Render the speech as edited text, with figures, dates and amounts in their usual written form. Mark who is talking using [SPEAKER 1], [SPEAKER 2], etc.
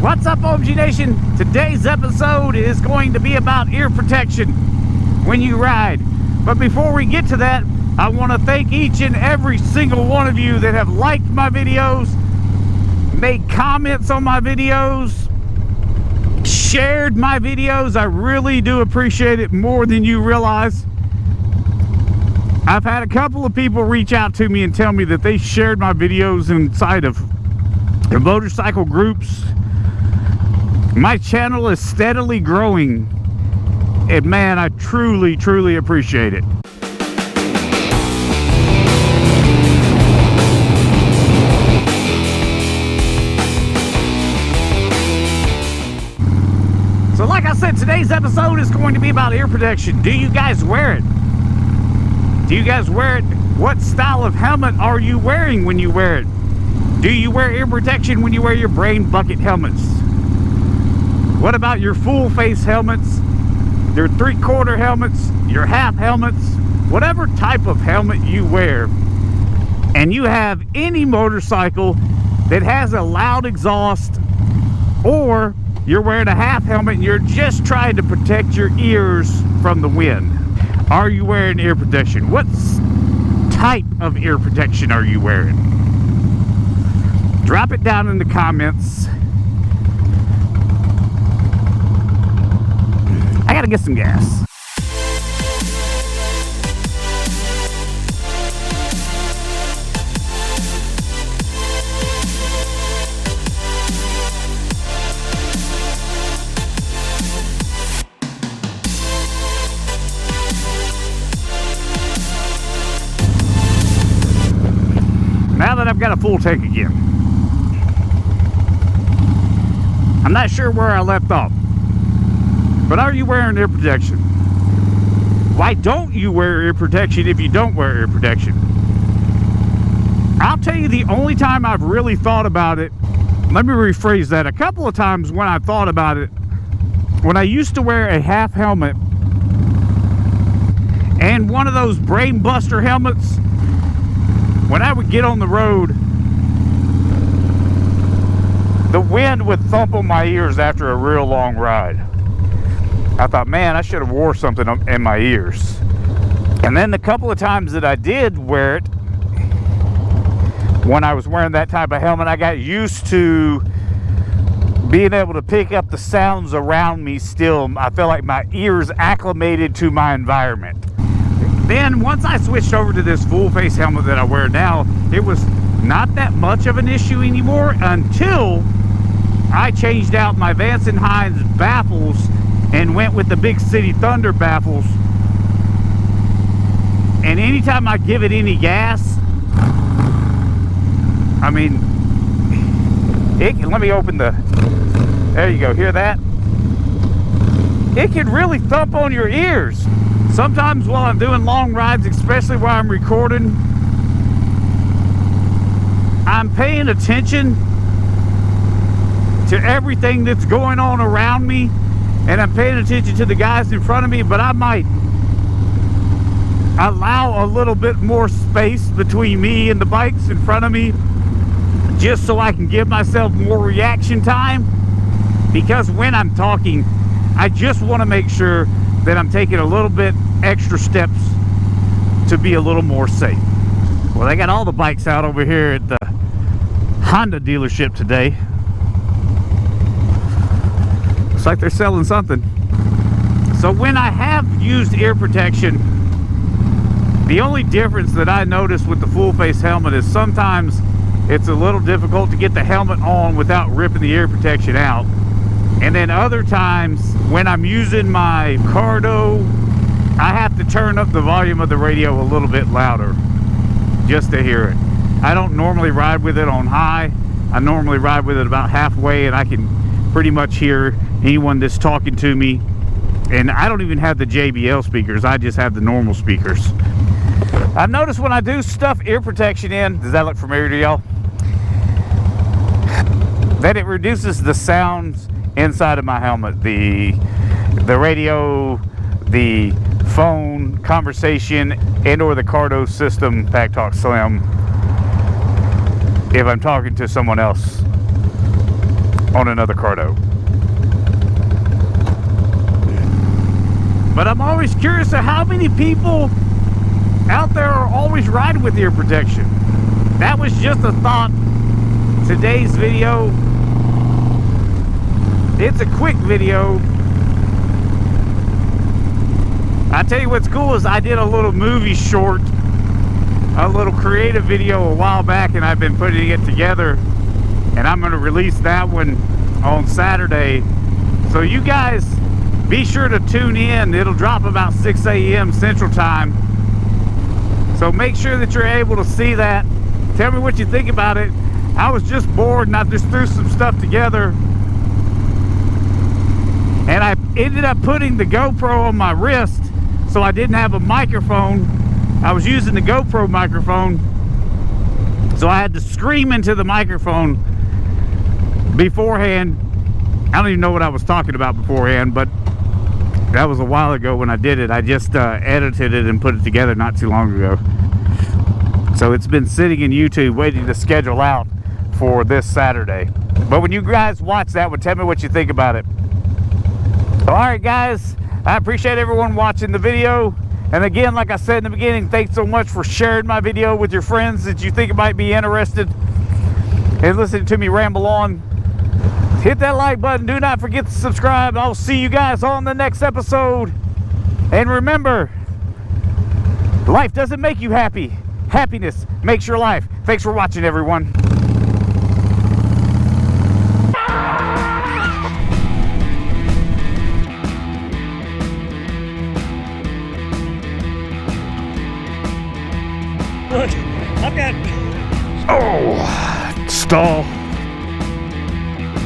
[SPEAKER 1] What's up, OMG Nation? Today's episode is going to be about ear protection when you ride. But before we get to that, I want to thank each and every single one of you that have liked my videos, made comments on my videos, shared my videos. I really do appreciate it more than you realize. I've had a couple of people reach out to me and tell me that they shared my videos inside of their motorcycle groups. My channel is steadily growing, and man, I truly appreciate it. So like I said, today's episode is going to be about ear protection. Do you guys wear it? Do you guys wear it? What style of helmet are you wearing when you wear it? Do you wear ear protection when you wear your brain bucket helmets? What about your full face helmets, your 3/4 helmets, your half helmets, whatever type of helmet you wear, and you have any motorcycle that has a loud exhaust, or you're wearing a half helmet and you're just trying to protect your ears from the wind? Are you wearing ear protection? What type of ear protection are you wearing? Drop it down in the comments. I gotta get some gas. Now that I've got a full tank again, I'm not sure where I left off. But are you wearing ear protection? Why don't you wear ear protection if you don't wear ear protection? I'll tell you the only time I've really thought about it, let me rephrase that. A couple of times when I thought about it, when I used to wear a half helmet and one of those brain buster helmets, when I would get on the road, the wind would thump on my ears after a real long ride. I thought, man, I should have wore something in my ears. And then the couple of times that I did wear it, when I was wearing that type of helmet, I got used to being able to pick up the sounds around me still. I felt like my ears acclimated to my environment. Then once I switched over to this full face helmet that I wear now, it was not that much of an issue anymore until I changed out my Vance & Hines baffles and went with the Big City Thunder baffles. And anytime I give it any gas, I mean, it can, let me open the, there you go, hear that? It can really thump on your ears. Sometimes while I'm doing long rides, especially while I'm recording, I'm paying attention to everything that's going on around me, and I'm paying attention to the guys in front of me, but I might allow a little bit more space between me and the bikes in front of me, just so I can give myself more reaction time. Because when I'm talking, I just want to make sure that I'm taking a little bit extra steps to be a little more safe. Well, they got all the bikes out over here at the Honda dealership today. Looks like they're selling something. So when I have used ear protection, the only difference that I notice with the full face helmet is sometimes it's a little difficult to get the helmet on without ripping the ear protection out. And then other times when I'm using my Cardo, I have to turn up the volume of the radio a little bit louder just to hear it. I don't normally ride with it on high. I normally ride with it about halfway, and I can pretty much hear anyone that's talking to me. And I don't even have the JBL speakers, I just have the normal speakers. I've noticed when I do stuff ear protection in, does that look familiar to y'all? That it reduces the sounds inside of my helmet. The radio, the phone conversation, and or the Cardo system Pack Talk Slim if I'm talking to someone else. on another cardo. But I'm always curious of how many people out there are always riding with ear protection. That was just a thought. Today's video, it's a quick video. I tell you what's cool is I did a little movie short, a little creative video a while back, and I've been putting it together, and I'm going to release that one on Saturday. So you guys be sure to tune in. It'll drop about 6 a.m. Central Time. So make sure that you're able to see that. Tell me what you think about it. I was just bored and I just threw some stuff together. And I ended up putting the GoPro on my wrist, so I didn't have a microphone. I was using the GoPro microphone, so I had to scream into the microphone beforehand. I don't even know what I was talking about beforehand, but that was a while ago when I did it. I just edited it and put it together not too long ago. So it's been sitting in YouTube waiting to schedule out for this Saturday. But when you guys watch that one, tell me what you think about it. Alright guys, I appreciate everyone watching the video. And again, like I said in the beginning, thanks so much for sharing my video with your friends that you think might be interested in listening to me ramble on. Hit that like button. Do not forget to subscribe. I'll see you guys on the next episode. And remember, life doesn't make you happy. Happiness makes your life. Thanks for watching, everyone.
[SPEAKER 2] Look, I've got...
[SPEAKER 1] Oh, stall.